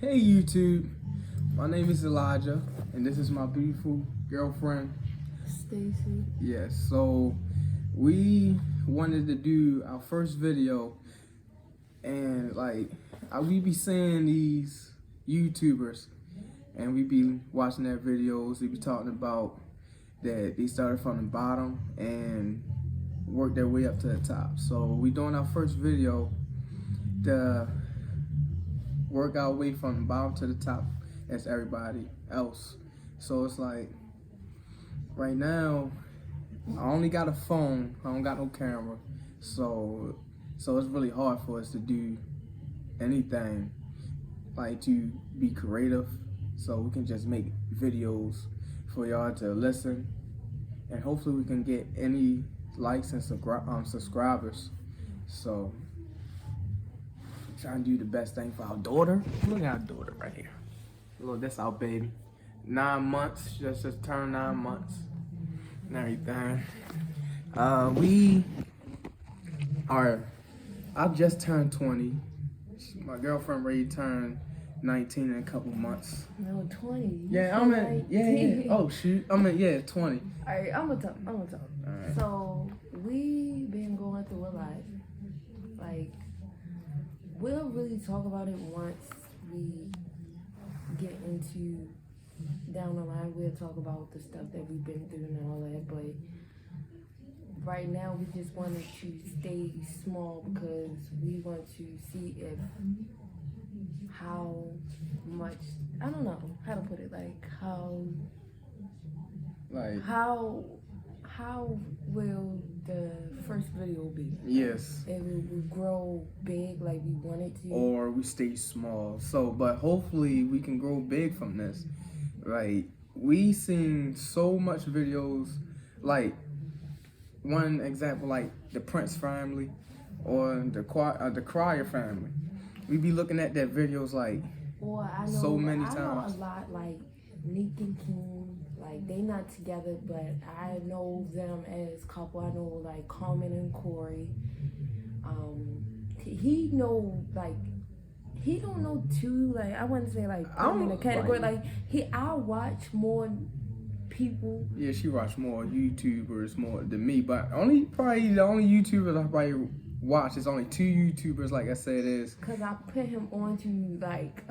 Hey YouTube, my name is Elijah, and this is my beautiful girlfriend, Stacy. Yes, so we wanted to do our first video, and we be seeing these YouTubers, and we be watching their videos. They be talking about that they started from the bottom and worked their way up to the top. So we doing our first video to work our way from the bottom to the top as everybody else. So it's like right now I only got a phone, I don't got no camera. So it's really hard for us to do anything, like to be creative. So we can just make videos for y'all to listen, and hopefully we can get any likes and subscribers. So trying to do the best thing for our daughter. Look at our daughter right here. Look, that's our baby. 9 months, just turned 9 months and everything. I just turned 20. My girlfriend ready to turn 19 in a couple months. No, 20. Yeah, yeah. Oh shoot, 20. Alright, I'm gonna talk. Alright. So we been going through a lot. Like, we'll really talk about it once we get into down the line. We'll talk about the stuff that we've been through and all that. But right now, we just wanted to stay small because we want to see if how much, I don't know how to put it, how will the first video be? Yes. If it will grow big like we want it to, or we stay small. So, but hopefully we can grow big from this. Like, we seen so much videos, like one example, like the Prince family or the Crier family. We be looking at their videos like so many times. I know a lot, like Nick and King, like they not together, but I know them as couple. I know like Carmen and Corey. He know like he don't know too, like I wouldn't say like I'm in a category like I watch more people. Yeah, she watch more YouTubers more than me, but probably the only YouTubers I probably watch is only 2 YouTubers, like I said, is because I put him on to like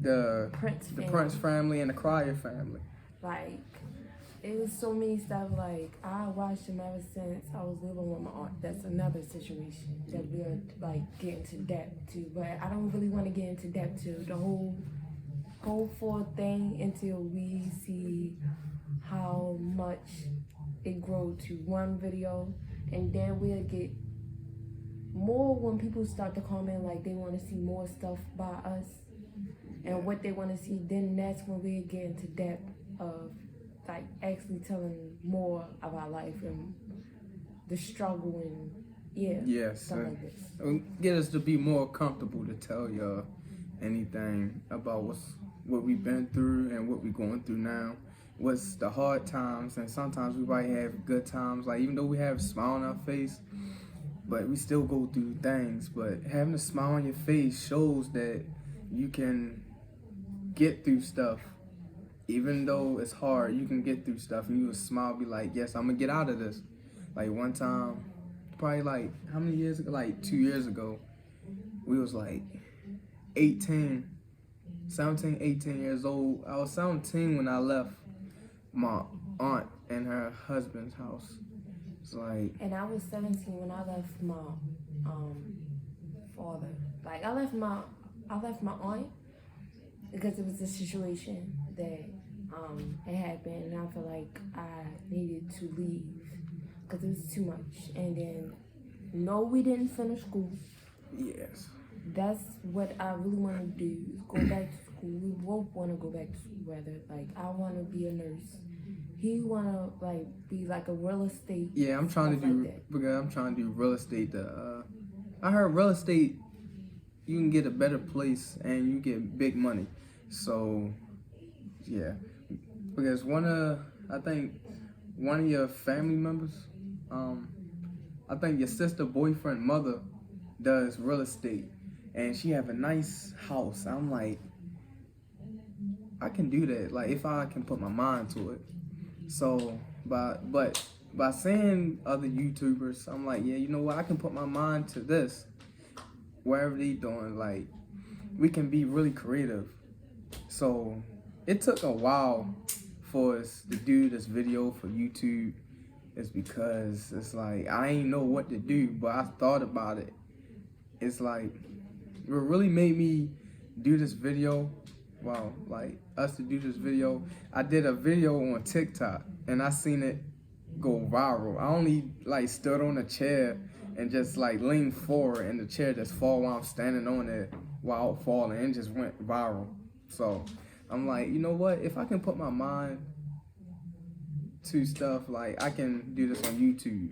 the Prince Prince family and the Crier family. Like, it was so many stuff. Like, I watched him ever since I was living with my aunt. That's another situation that we're like getting to depth to, but I don't really want to get into depth to the whole full thing until we see how much it grow to one video, and then we'll get more when people start to comment like they want to see more stuff by us and what they want to see. Then that's when we get into depth of like actually telling more of our life and the struggle and stuff like this. Get us to be more comfortable to tell y'all anything about what we've been through and what we're going through now. What's the hard times, and sometimes we might have good times, like even though we have a smile on our face, but we still go through things. But having a smile on your face shows that you can get through stuff. Even though it's hard, you can get through stuff, and you will smile, be like, yes, I'm gonna get out of this. Like one time, probably like, how many years ago? Like 2 years ago, we was like 17, 18 years old. I was 17 when I left my aunt and her husband's house. It's like, and I was 17 when I left my father. Like I left my aunt because it was a situation that it happened, and I feel like I needed to leave because it was too much. And then no, we didn't finish school. yes, that's what I really want to do, is go back to school. We both want to go back to school, rather. Like, I want to be a nurse. He want to, like, be, like, a real estate. Yeah, I'm trying to do, because I'm trying to do real estate. I heard real estate, you can get a better place and you get big money. So, yeah. Because I think one of your family members, I think your sister, boyfriend, mother does real estate. And she have a nice house. I'm like, I can do that. Like if I can put my mind to it. So by seeing other YouTubers, I'm like, yeah, you know what? I can put my mind to this. Wherever they doing, like we can be really creative. So it took a while for us to do this video for YouTube. It's because it's like I ain't know what to do, but I thought about it. It's like what really made me do this video. Wow, like us to do this video. I did a video on TikTok and I seen it go viral. I only like stood on a chair and just like leaned forward and the chair just fall while I'm standing on it while falling and just went viral. So I'm like, you know what? If I can put my mind to stuff, like I can do this on YouTube.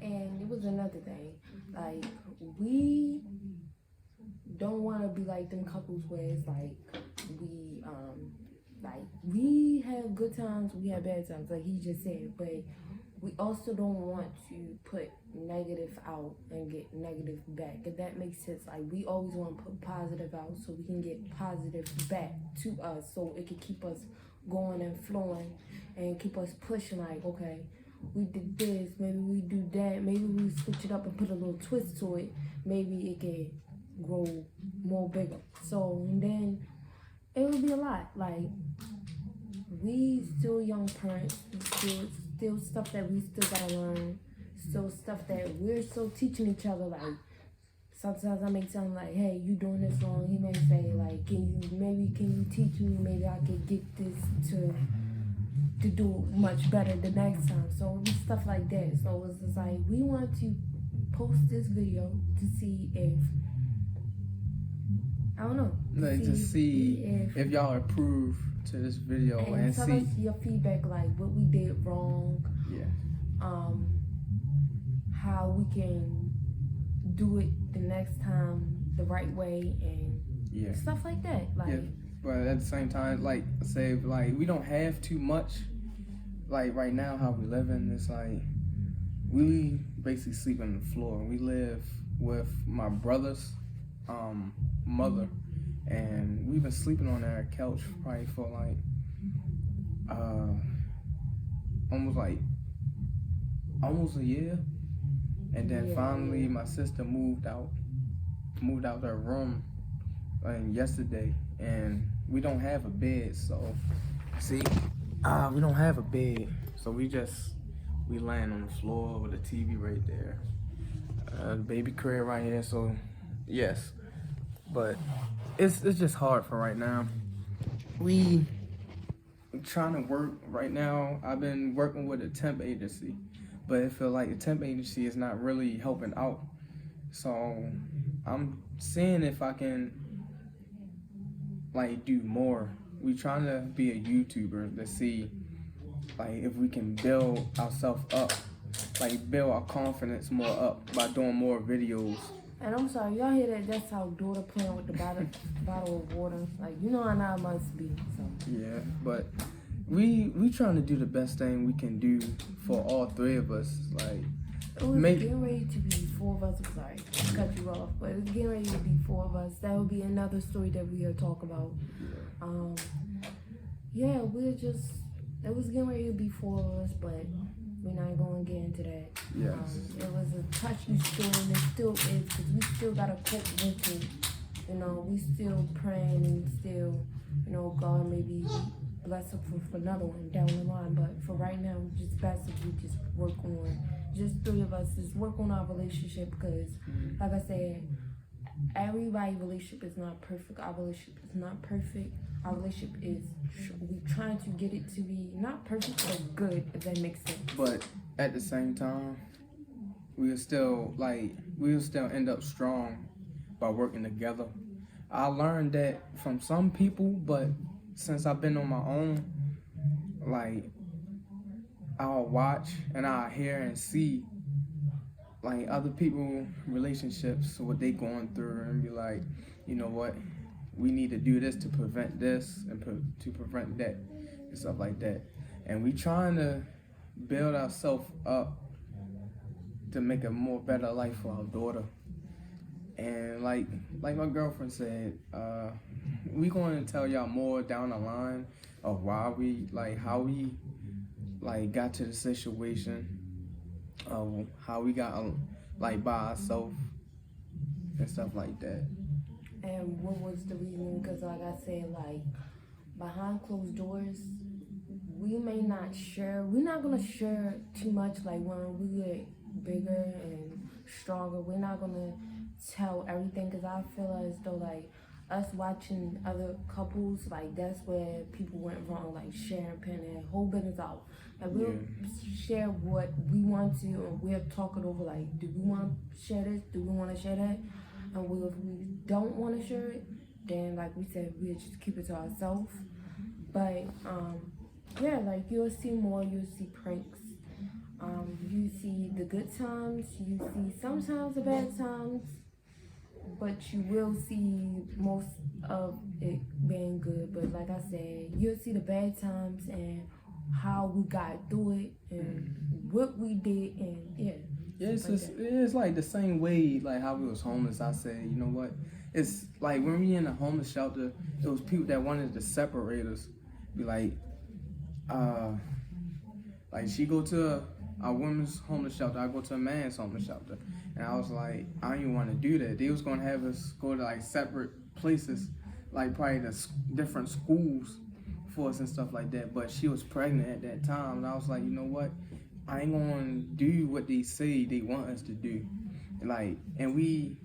And it was another thing, like we don't want to be like them couples where it's like we have good times, we have bad times, like he just said, but we also don't want to put negative out and get negative back, if that makes sense. Like we always want to put positive out so we can get positive back to us, so it can keep us going and flowing and keep us pushing. Like, okay, we did this, maybe we do that, maybe we switch it up and put a little twist to it, maybe it can grow more bigger. So and then it would be a lot. Like we still young parents, still stuff that we still gotta learn, still stuff that we're still teaching each other. Like sometimes I may tell him like, hey, you doing this wrong. He may say like, can you teach me? Maybe I can get this to do much better the next time. So it's stuff like that. So it's just like we want to post this video to see if, I don't know, Like to see if y'all approve to this video and tell see us your feedback, like what we did wrong, yeah, how we can do it the next time the right way, and yeah, stuff like that. Like, yeah. But at the same time, like say, like we don't have too much. Like right now, how we living, it's like we basically sleep on the floor. We live with my brother's mother, and we've been sleeping on our couch probably for like almost a year. And then finally my sister moved out her room yesterday, and we don't have a bed. So see, we don't have a bed, so we laying on the floor with a TV right there, baby crib right here. So yes, but it's just hard for right now. We trying to work right now. I've been working with a temp agency, but it feel like the temp agency is not really helping out. So I'm seeing if I can like do more. We trying to be a YouTuber to see like if we can build ourselves up, like build our confidence more up by doing more videos. and I'm sorry, y'all hear that? That's how daughter playing with the bottle of water. Like, you know how now it must be. So Yeah, but we trying to do the best thing we can do for all three of us. Like it was getting ready to be 4 of us. I'm sorry to cut you off, but it's getting ready to be 4 of us. That would be another story that we'll talk about. Yeah, it was getting ready to be 4 of us, but we're not going to get into that. Yes. It was a touchy story, and it still is, because we still got to cope with it. You know, we still praying and still, you know, God maybe bless us for another one down the line. But for right now, just best if we just work on, just 3 of us, just work on our relationship, because, like I said, everybody's relationship is not perfect. Our relationship is not perfect. Our relationship is, we trying to get it to be not perfect, but good, if that makes sense. But at the same time, we'll still end up strong by working together. I learned that from some people, but since I've been on my own, like I'll watch and I'll hear and see like other people relationships, what they going through, and be like, you know what, we need to do this to prevent this and to prevent that and stuff like that. And we trying to build ourselves up to make a more better life for our daughter. And like my girlfriend said, we going to tell y'all more down the line of why we how we got to the situation of how we got by ourselves and stuff like that. And what was the reason? Because like I said, behind closed doors, we may not share. We're not gonna share too much. Like when we get bigger and stronger, we're not gonna tell everything. Because I feel as though us watching other couples, that's where people went wrong. Sharing their whole business out. We'll share what we want to, and we'll talk it over. Do we want to share this? Do we want to share that? And if we don't want to share it, then like we said, we'll just keep it to ourselves. But yeah, you'll see more. You'll see pranks. You see the good times. You see sometimes the bad times. But you will see most of it being good. But like I said, you'll see the bad times and how we got through it and what we did, and yeah. It's the same way how we was homeless. I said, you know what? It's when we in a homeless shelter, it was people that wanted to separate us. Be she go to a women's homeless shelter, I go to a man's homeless shelter. And I was like, I didn't want to do that. They was gonna have us go to separate places, probably the different schools for us and stuff like that. But she was pregnant at that time, and I was like, you know what? I ain't gonna do what they say they want us to do, and we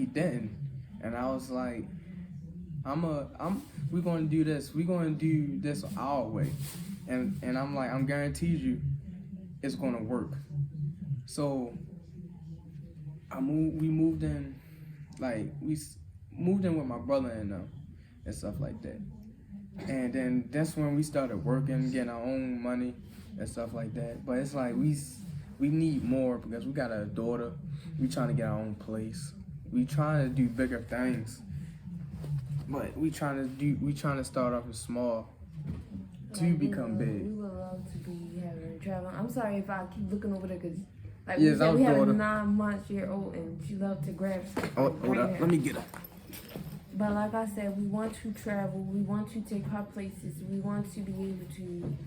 didn't. And I was like, we're gonna do this. We're gonna do this our way, and I'm like, I'm guaranteed you, it's gonna work. So we moved in, we moved in with my brother and them and stuff like that. And then that's when we started working, getting our own money and stuff like that. But it's we need more because we got a daughter. We trying to get our own place. We trying to do bigger things. But we trying to start off as small to become big. We would love to be having travel. I'm sorry if I keep looking over there because yes, we have daughter. a 9-month-old and she loves to grab stuff. Hold up, let me get her. But like I said, we want to travel. We want to take her places. We want to be able to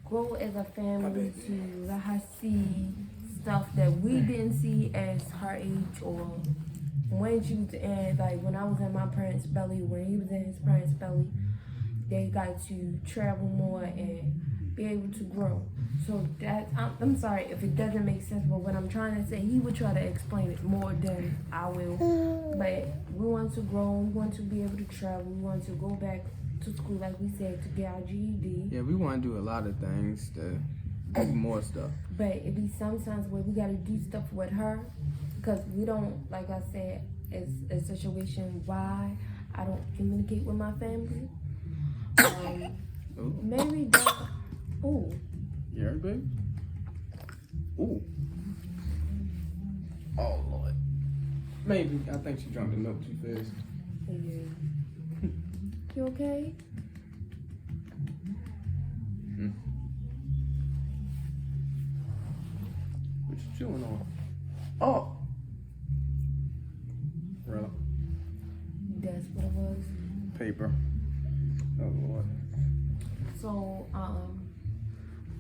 grow as a family, to let her see stuff that we didn't see as her age, or when she was in, when I was in my parents' belly, when he was in his parents' belly, they got to travel more and be able to grow. So that, I'm sorry if it doesn't make sense, but what I'm trying to say, he would try to explain it more than I will. But we want to grow, we want to be able to travel, we want to go back to school, like we said, to get our GED. Yeah, we want to do a lot of things to do more stuff. But it be sometimes where we got to do stuff with her, because we don't, like I said, it's a situation why I don't communicate with my family. Maybe that, ooh. You heard, babe? Ooh. Oh, Lord. Maybe. I think she drank the milk too fast. Yeah. You okay? What you chewing on? Oh! Bro. That's what it was. Paper. Oh, Lord. So,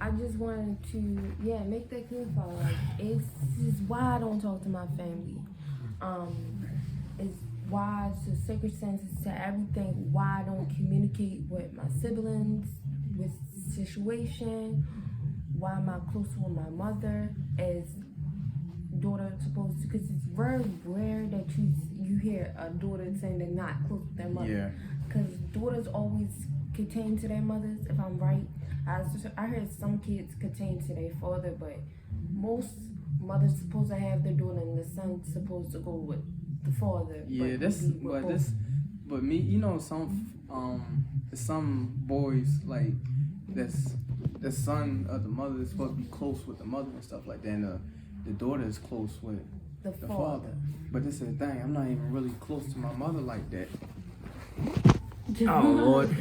I just wanted to, make that clarify. It's why I don't talk to my family. It's why it's the circumstances to everything. Why I don't communicate with my siblings, with situation. Why am I close with my mother as daughter supposed to? Because it's very rare that you hear a daughter saying they're not close with their mother. Yeah. Because daughters always contain to their mothers, if I'm right. I heard some kids contain to their father, but most mothers supposed to have their daughter and the son supposed to go with the father. Yeah, but me, some boys that's the son of the mother is supposed to be close with the mother and stuff like that, and the daughter is close with the father. But this is the thing, I'm not even really close to my mother like that. Oh, Lord.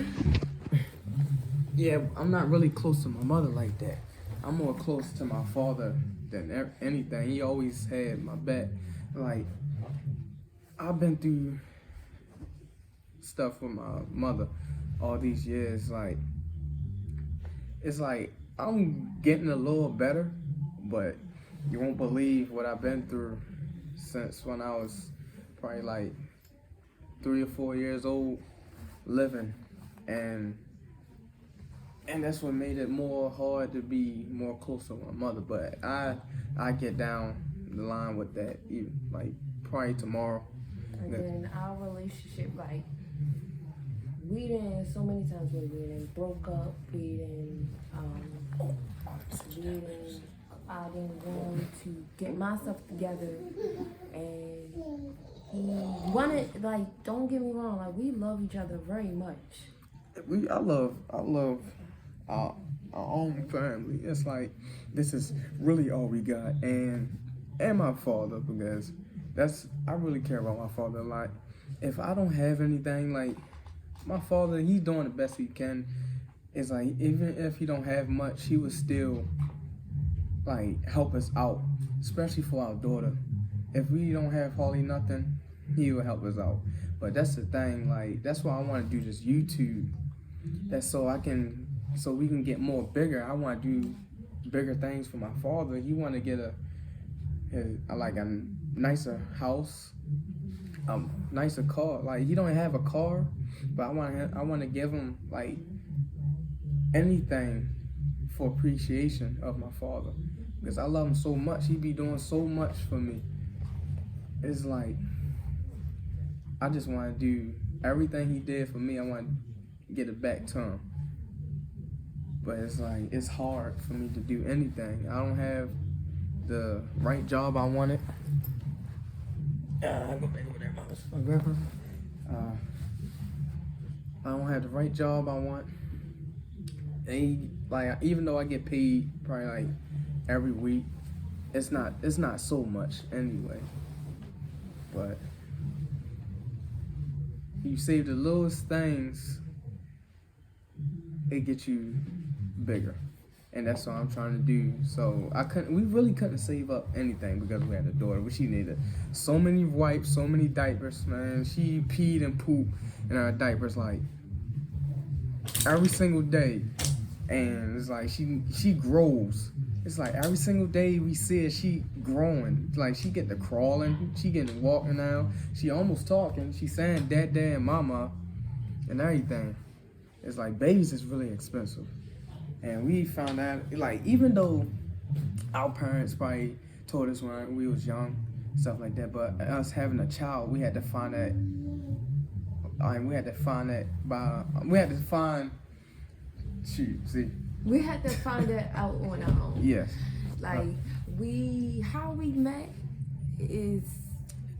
Yeah, I'm not really close to my mother like that. I'm more close to my father than anything. He always had my back. I've been through stuff with my mother all these years. Like, it's like I'm getting a little better, but you won't believe what I've been through since when I was probably like 3 or 4 years old living, and that's what made it more hard to be more close to my mother. But I get down the line with that, even like probably tomorrow. And then our relationship, like, we done so many times where we done broke up, we done I didn't want to get myself together, and he wanted, like, don't get me wrong, like, we love each other very much. I love our own family. It's like this is really all we got, and my father, because I really care about my father a lot. If I don't have anything, like, my father, he's doing the best he can. It's like even if he don't have much, he would still like help us out, especially for our daughter. If we don't have hardly nothing, he will help us out. But that's the thing, like, that's why I want to do this YouTube. That's so we can get more bigger. I want to do bigger things for my father. He want to get a nicer house, nicer car. Like, he don't have a car, but I want to give him like anything for appreciation of my father, because I love him so much. He be doing so much for me. It's like I just want to do everything he did for me. I want to get it back to him. But it's like it's hard for me to do anything. I don't have the right job I wanted. I'll go back over there, my grandpa. I don't have the right job I want. And like, even though I get paid probably like every week, it's not so much anyway. But you save the littlest things, it gets you bigger. And that's what I'm trying to do. So we really couldn't save up anything because we had a daughter. She needed so many wipes, so many diapers, man. She peed and pooped in our diapers like every single day. And it's like she grows. It's like every single day we see her, she growing. Like, she get to crawling, she getting walking now. She almost talking. She saying dad and mama and everything. It's like babies is really expensive. And we found out, like, even though our parents probably told us when we was young, stuff like that, but us having a child, we had to find that. We had to find that out on our own. Yes. Like, how we met is...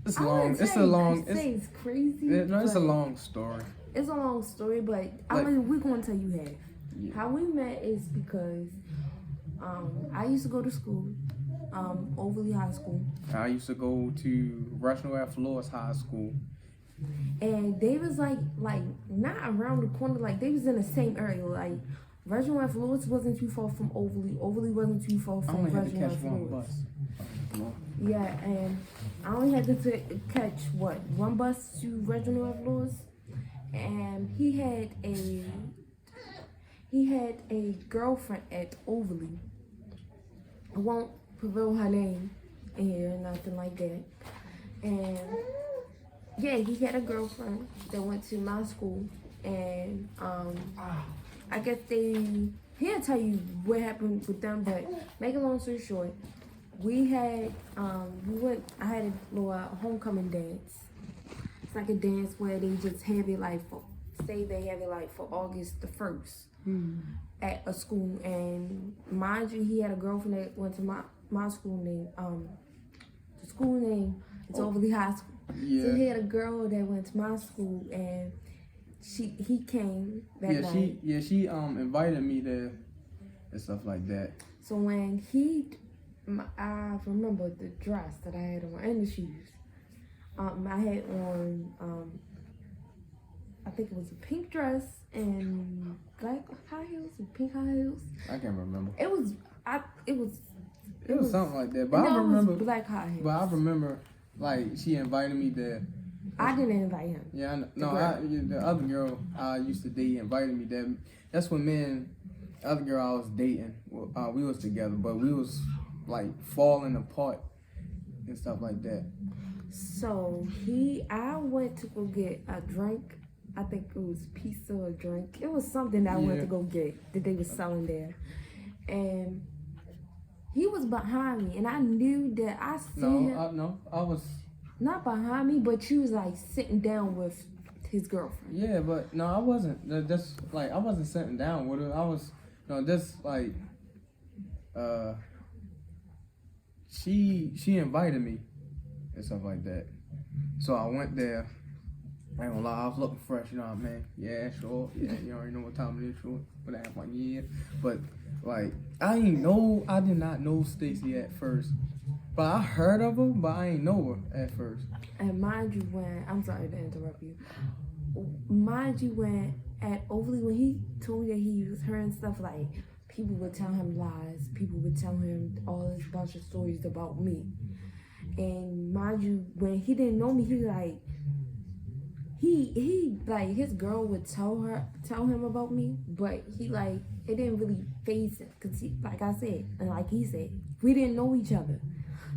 It's long. It's a long... It's crazy. It's a long story. It's a long story, but we're going to tell you half. Yeah. How we met is because I used to go to school, Overly High School. I used to go to Reginald F. Lewis High School. And they was like not around the corner, like they was in the same area. Like, Reginald F. Lewis wasn't too far from Overly. Overly wasn't too far from Reginald F. Lewis. Yeah, and I only had to catch one bus to Reginald F. Lewis, and he had a girlfriend at Overly. I won't reveal her name in here, nothing like that. And yeah, he had a girlfriend that went to my school, and I guess he'll tell you what happened with them, but make a long story short, I had a little homecoming dance. It's like a dance where they just have it like for August the 1st at a school, and mind you, he had a girlfriend that went to my school name. The school name is Overly High School. Yeah. So he had a girl that went to my school, and he came that night. She invited me there and stuff like that. So when I remember the dress that I had on and the shoes. I had on I think it was a pink dress and black high heels or pink high heels. I can't remember. It was something like that. But I remember it was black high heels. But I remember, like, she invited me there. I didn't invite him. Yeah, I know. No, the other girl I used to date invited me. That's when me and the other girl I was dating, we was together, but we was like falling apart and stuff like that. So I went to go get a drink. I think it was pizza or drink. It was something that I went to go get that they was selling there. And he was behind me, and I knew that I seen him. I was not behind me, but she was like sitting down with his girlfriend. Yeah, but no, I wasn't. That's like I wasn't sitting down with her. I was just like she invited me and stuff like that. So I went there. I ain't gonna lie, I was looking fresh, you know what I mean? Yeah, sure. Yeah, you already know what time it is, sure. But I have one year. But like I did not know Stacy at first. But I heard of her, but I ain't know her at first. And mind you, I'm sorry to interrupt you. Mind you, when he told me that he was her and stuff, like people would tell him lies, people would tell him all this bunch of stories about me. And mind you, when he didn't know me, he like his girl would tell him about me, but he like it didn't really faze him, cause he, like I said, and like he said, we didn't know each other.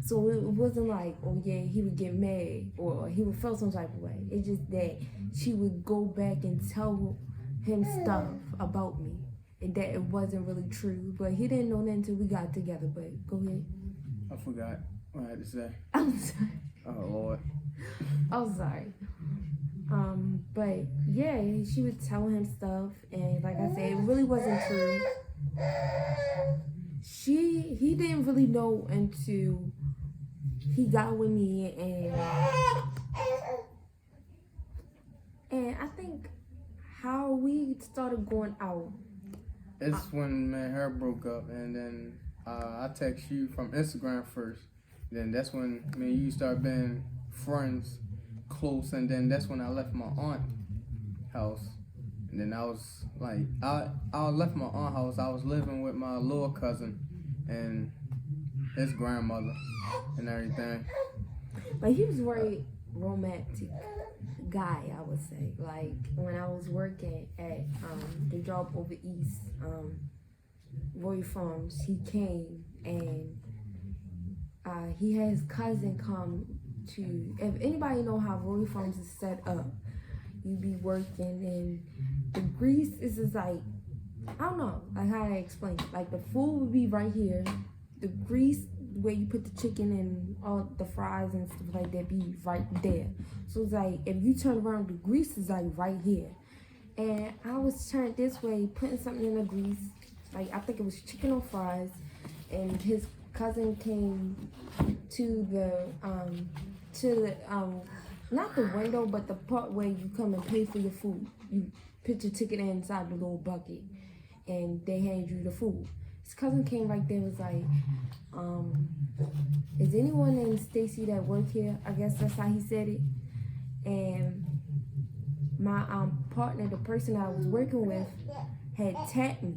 So it wasn't like, oh yeah, he would get mad or he would feel some type of way. It's just that she would go back and tell him stuff about me and that it wasn't really true. But he didn't know that until we got together. But go ahead. I forgot what I had to say. I'm sorry. Oh Lord. I'm sorry. But yeah, she would tell him stuff, and like I said, it really wasn't true. He didn't really know until he got with me, and I think how we started going out. It's when me and her broke up, and then I text you from Instagram first. Then that's when me and you started being friends, close, and then that's when I left my aunt's house. And then I was like, I left my aunt's house. I was living with my little cousin and his grandmother and everything. But he was very romantic guy, I would say. Like when I was working at the job over east, Roy Farms, he came and he had his cousin come to. If anybody know how Roy Farms is set up, you be working and the grease is just like, I don't know, like how to explain it. Like the food would be right here, the grease where you put the chicken and all the fries and stuff like that be right there. So it's like if you turn around, the grease is like right here. And I was turned this way, putting something in the grease. Like I think it was chicken or fries, and his cousin came to the not the window, but the part where you come and pay for your food. You put your ticket inside the little bucket, and they hand you the food. His cousin came right there and was like, is anyone named Stacy that work here? I guess that's how he said it. And my partner, the person I was working with, had tapped me.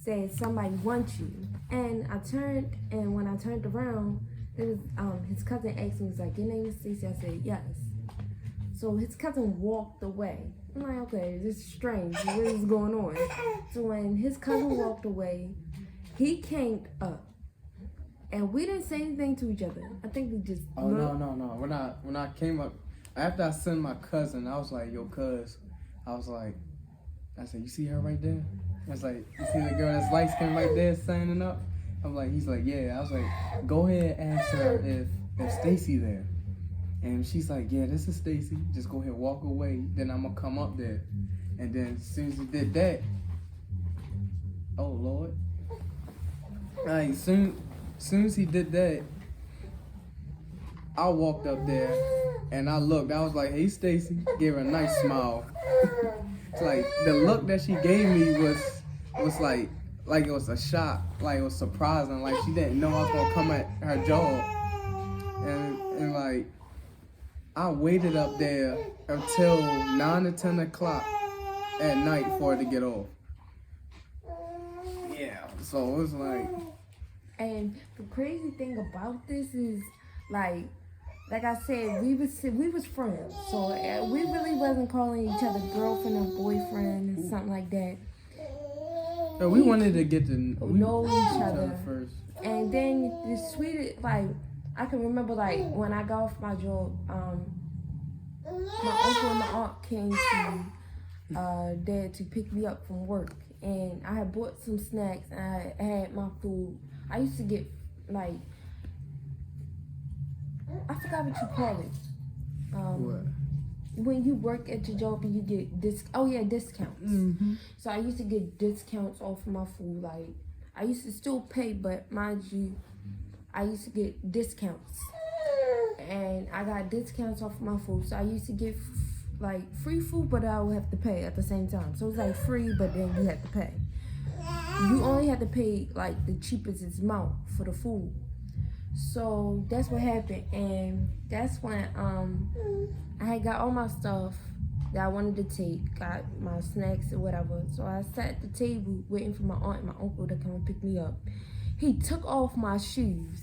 Said somebody wants you. And I turned, and when I turned around, there was his cousin asked me, was like, your name is Stacy? I said, yes. So his cousin walked away. I'm like, okay, this is strange. What is going on? So when his cousin walked away, he came up. And we didn't say anything to each other. I think we just looked. No. When I came up, after I sent my cousin, I was like, yo, cuz. I said, you see her right there? I was like, you see the girl that's light skinned right there signing up? He's like, yeah. I was like, go ahead and ask her if Stacy there. And she's like, yeah, this is Stacy. Just go ahead, walk away. Then I'm gonna come up there. And then as soon as he did that, oh Lord. Like soon as he did that, I walked up there and I looked. I was like, hey Stacy. Gave her a nice smile. It's like the look that she gave me was like it was a shock. Like it was surprising. Like she didn't know I was gonna come at her job. And like I waited up there until 9 or 10 o'clock at night for it to get off. Yeah. So it was like. And the crazy thing about this is, like, like I said, we was friends, so we really wasn't calling each other girlfriend or boyfriend and something like that. So we wanted to get to know each other first. And then the sweetest, like, I can remember, like, when I got off my job, my uncle and my aunt came to Dad to pick me up from work, and I had bought some snacks and I had my food. I used to get, like, I forgot what you call it. What? When you work at your job and you get discounts. Mm-hmm. So I used to get discounts off of my food. Like, I used to still pay, but mind you, I used to get discounts. And I got discounts off of my food. So I used to get like free food, but I would have to pay at the same time. So it's like free, but then you have to pay. You only have to pay like the cheapest amount for the food. So that's what happened, and that's when I had got all my stuff that I wanted to take, got my snacks or whatever. So I sat at the table waiting for my aunt and my uncle to come and pick me up. He took off my shoes,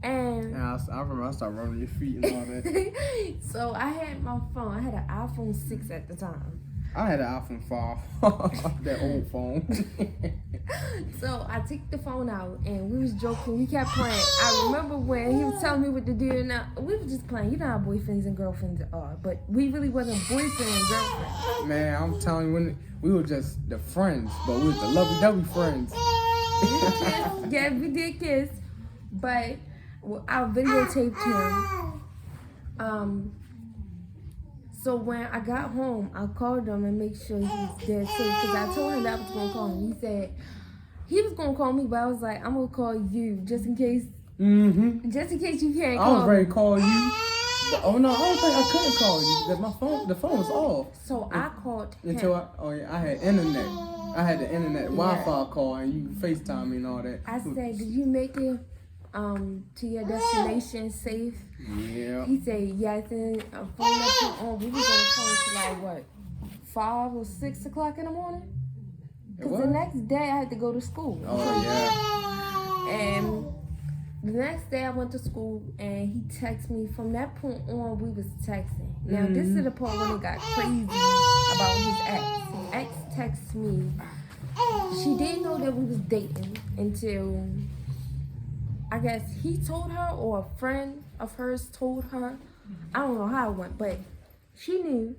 and I remember I started running your feet and all that. So I had my phone. I had an iPhone 6 at the time. I had an iPhone 5, that old phone. So I took the phone out and we was joking. We kept playing. I remember when he was telling me what to do. And we were just playing. You know how boyfriends and girlfriends are, but we really wasn't boyfriend and girlfriend. Man, I'm telling you, when we were just the friends, but we was the lovey-dovey friends. Yeah, we did kiss, but I videotaped him. So when I got home, I called him and make sure he was dead safe, because I told him that I was gonna call him. He said he was gonna call me, but I was like, I'm gonna call you just in case. Mm-hmm. Just in case you can't call I was ready to me. call you. But, oh no, I don't think I couldn't call you. The phone was off. So I called him. Until I had internet. I had the internet Wi-Fi call and you FaceTime me and all that. I said, did you make it to your destination safe? Yeah. He said yes, and a phone that on. We was on the phone till like what, 5 or 6 o'clock in the morning? Because the next day I had to go to school. Oh yeah. And the next day I went to school and he texted me. From that point on, we was texting. Now this is the part when it got crazy about his ex. His ex texted me. She didn't know that we was dating until, I guess he told her, or a friend of hers told her. I don't know how it went, but she knew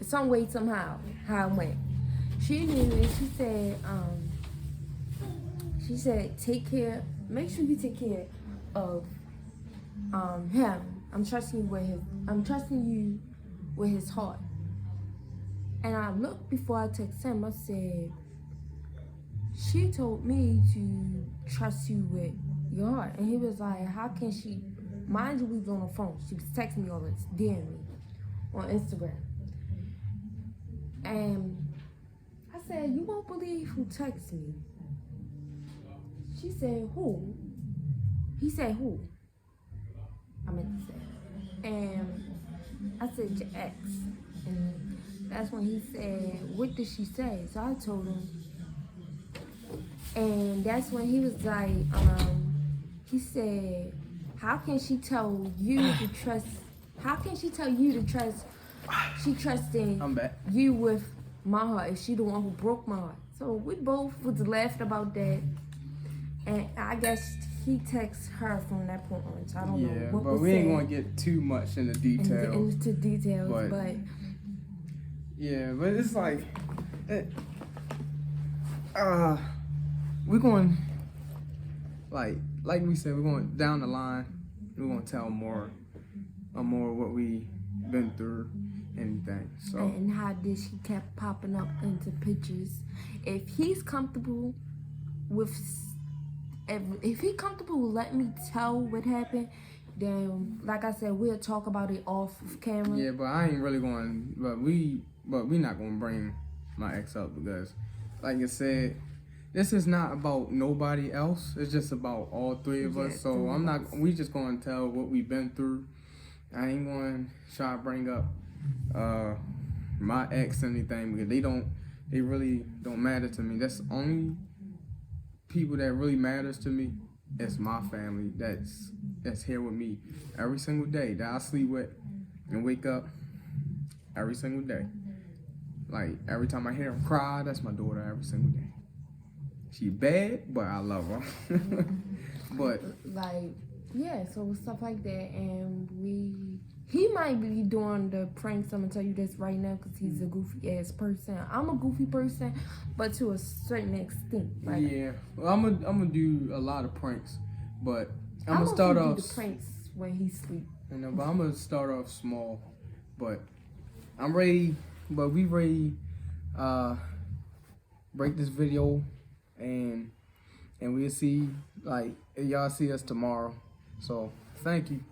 some way, somehow, how it went. She knew, and she said, take care, make sure you take care of him. I'm trusting you with his heart. And I looked before I text him. I said, she told me to trust you with your heart. And he was like, how can she? Mind you, we was on the phone. She was texting me all this, DMing me on Instagram. And I said, you won't believe who texted me. She said, who? He said, who? I meant to say. And I said, your ex. And that's when he said, what did she say? So I told him. And that's when he was like, he said, how can she tell you to trust? How can she tell you to trust? She trusting you with my heart if she the one who broke my heart. So we both was laughing about that. And I guess he texted her from that point on. So I don't know what but was we said. ain't gonna get too much into details. Into details, but yeah, but it's like, we're going, like we said, we're going down the line. We're gonna tell more what we been through, anything. So and how this she kept popping up into pictures. If he's comfortable with, if he comfortable with letting me tell what happened, then like I said, we'll talk about it off of camera. Yeah, but I ain't really going. But we not gonna bring my ex up because, like I said, this is not about nobody else. It's just about all three of us. So I'm not. We just gonna tell what we've been through. I ain't going to try to bring up my ex or anything because they really don't matter to me. That's the only people that really matters to me it's my family that's here with me every single day that I sleep with and wake up every single day. Like every time I hear him cry, that's my daughter every single day. She bad, but I love her. But like, yeah, so stuff like that, and he might be doing the pranks. I'm gonna tell you this right now because he's a goofy ass person. I'm a goofy person, but to a certain extent. Like, yeah, well, I'm gonna do a lot of pranks, but I'm I'm gonna start do off. the pranks when he sleep. You know, but I'm gonna start off small. But I'm ready. But we ready. Break this video, and we'll see. Like y'all see us tomorrow. So thank you.